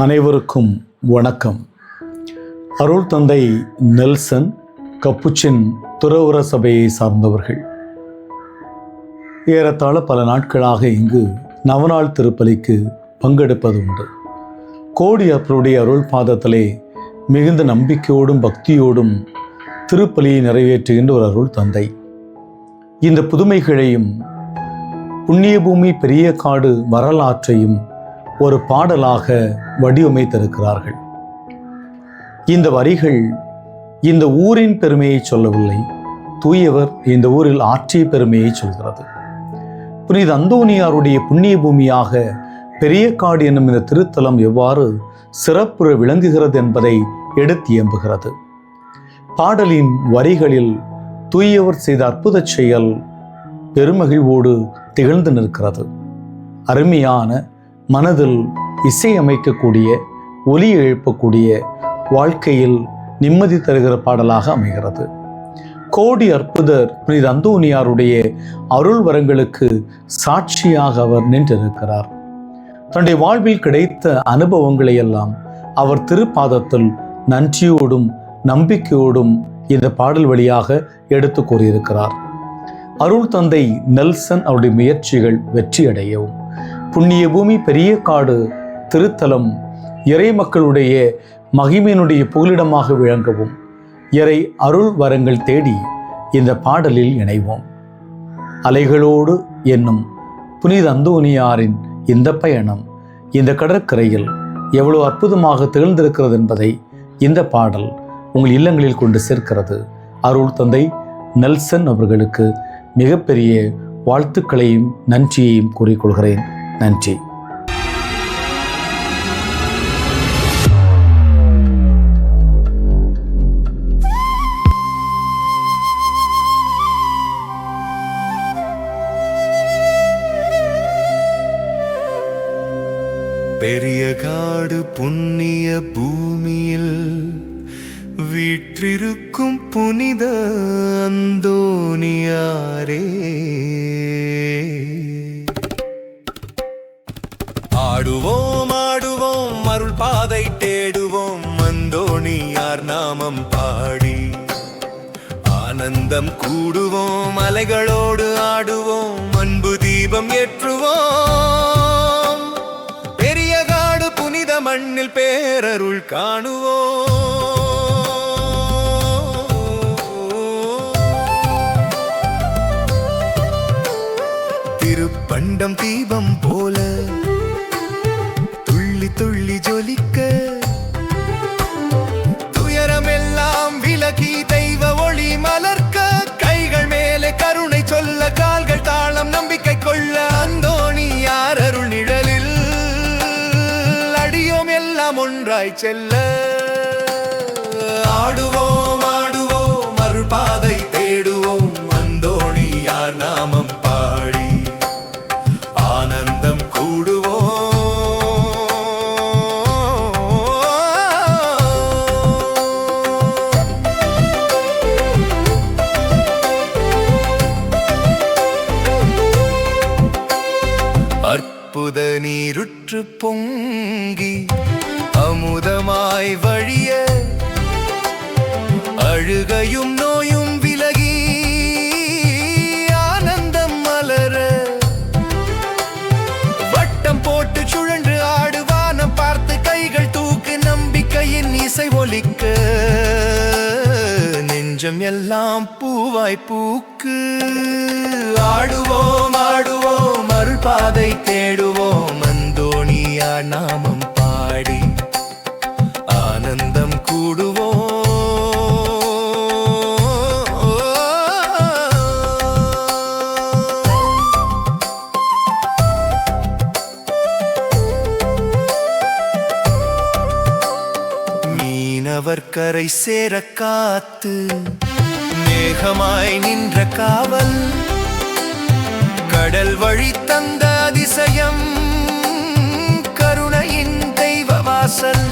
அனைவருக்கும் வணக்கம். அருள் தந்தை நெல்சன் கப்புச்சின் துறவற சபையை சார்ந்தவர்கள். ஏறத்தாழ பல நாட்களாக இங்கு நவநாள் திருப்பலிக்கு பங்கெடுப்பது உண்டு. கோடி அப்பருடைய அருள் பாதத்திலே மிகுந்த நம்பிக்கையோடும் பக்தியோடும் திருப்பலியை நிறைவேற்றுகின்ற ஒரு அருள் தந்தை. இந்த புதுமைகளையும் புண்ணிய பூமி பெரிய காடு வரலாற்றையும் ஒரு பாடலாக வடிவமைத்திருக்கிறார்கள். இந்த வரிகள் இந்த ஊரின் பெருமையை சொல்லவில்லை, தூயவர் இந்த ஊரில் ஆற்றிய பெருமையை சொல்கிறது. புனித அந்தோனியாருடைய புண்ணிய பூமியாக பெரிய காடு என்னும் இந்த திருத்தலம் எவ்வாறு சிறப்புற விளங்குகிறது என்பதை எடுத்து இயம்புகிறது. பாடலின் வரிகளில் தூயவர் செய்த அற்புத செயல் பெருமகிழ்வோடு திகழ்ந்து நிற்கிறது. அருமையான மனதில் இசையமைக்கக்கூடிய, ஒலி எழுப்பக்கூடிய, வாழ்க்கையில் நிம்மதி தருகிற பாடலாக அமைகிறது. கோடி அற்புதர் புனித அந்தோனியாருடைய அருள் வரங்களுக்கு சாட்சியாக அவர் நின்றிருக்கிறார். தன்னுடைய வாழ்வில் கிடைத்த அனுபவங்களை எல்லாம் அவர் திருப்பாதத்தில் நன்றியோடும் நம்பிக்கையோடும் இந்த பாடல் வழியாக எடுத்து கூறியிருக்கிறார். அருள் தந்தை நெல்சன் அவருடைய முயற்சிகள் வெற்றியடையவும், புண்ணிய பூமி பெரிய காடு திருத்தலம் இறை மக்களுடைய மகிமையினுடைய புகலிடமாக விளங்கவும், இறை அருள் வரங்கள் தேடி இந்த பாடலில் இணைவோம். அலைகளோடு என்னும் புனித அந்தோனியாரின் இந்த பயணம் இந்த கடற்கரையில் எவ்வளவு அற்புதமாக திகழ்ந்திருக்கிறது என்பதை இந்த பாடல் உங்கள் இல்லங்களில் கொண்டு சேர்க்கிறது. அருள் தந்தை நெல்சன் அவர்களுக்கு மிகப்பெரிய வாழ்த்துக்களையும் நன்றியையும் கூறிக்கொள்கிறேன். நன்றி. பெரிய காடு புண்ணிய பூமியில் வீற்றிருக்கும் புனித அந்தோனியாரே, ஆடுவோம் ஆடுவோம் அருள் பாதை தேடுவோம், அந்தோனியார் நாமம் பாடி ஆனந்தம் கூடுவோம், அலைகளோடு ஆடுவோம், அன்பு தீபம் ஏற்றுவோம், பெரிய காடு புனித மண்ணில் பேரருள் காணுவோம். திருப்பண்டம் தீபம் போல துள்ளி ஜொலிக்க, துயரமெல்லாம் விலகி தெய்வ ஒளி மலர்க்க, கைகள் மேலே கருணை சொல்ல, கால்கள் தாளம் நம்பிக்கை கொள்ள, அந்தோனியார் அருள் நிழலில் அடியோம் எல்லாம் ஒன்றாய் செல்ல. ஆடுவோம் ஆடுவோம் அருள் பாதை தேடுவோம், அந்தோனியார் நாமம் பாடி ஆனந்தம் கூடுவோம். அற்புத நீருற்று பொங்கி அமுதமாய் வழிய, அழுகையும் நோயும் விலகி ஆனந்தம் மலர, வட்டம் போட்டு சுழன்று ஆடுவானம் பார்த்து கைகள் தூக்கு, நம்பிக்கையின் இசை ஒலிக்க, நெஞ்சம் எல்லாம் பூவாய் பூக்கு. ஆடுவோம் ஆடுவோம் அருள் பாதை தேடுவோம், அந்தோனியார் நாமம் பாடி ஆனந்தம் கூடுவோம். மீனவர் கரை சேர காத்து மேகமாய் நின்ற காவல், கடல் வழி தந்த அதிசயம், கருணையின் தெய்வ வாசல்,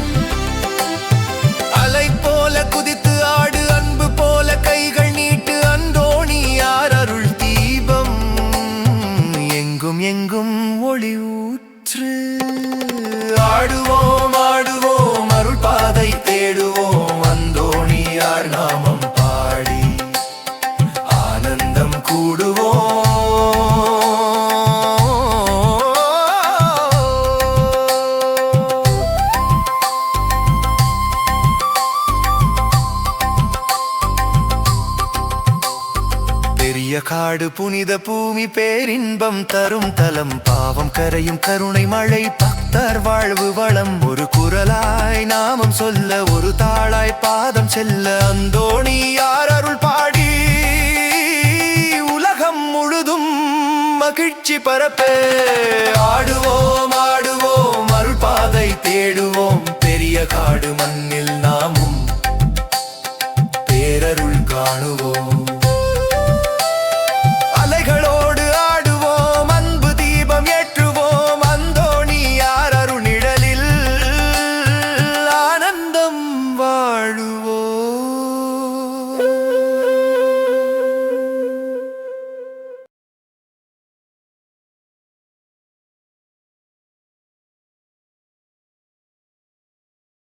அலை போல குதித்து ஆடு, அன்பு போல கைகள் நீட்டு, அந்தோனியார் அருள் தீபம், எங்கும் எங்கும் ஒளி ஊற்று. ஆடுவோம் ஆடு காடு புனித பூமி பேரின்பம் தரும் தலம் பாவம் கரையும் கருணை மழை பக்தர் வாழ்வு வளம் ஒரு குரலாய் நாமம் சொல்ல ஒரு தாளாய் பாதம் செல்ல அந்தோணியார் அருள் பாடி உலகம் முழுதும் மகிழ்ச்சி பரப்பே ஆடுவோம் ஆடுவோம் அருள் பாதை தேடுவோம் பெரிய காடு மண்ணில்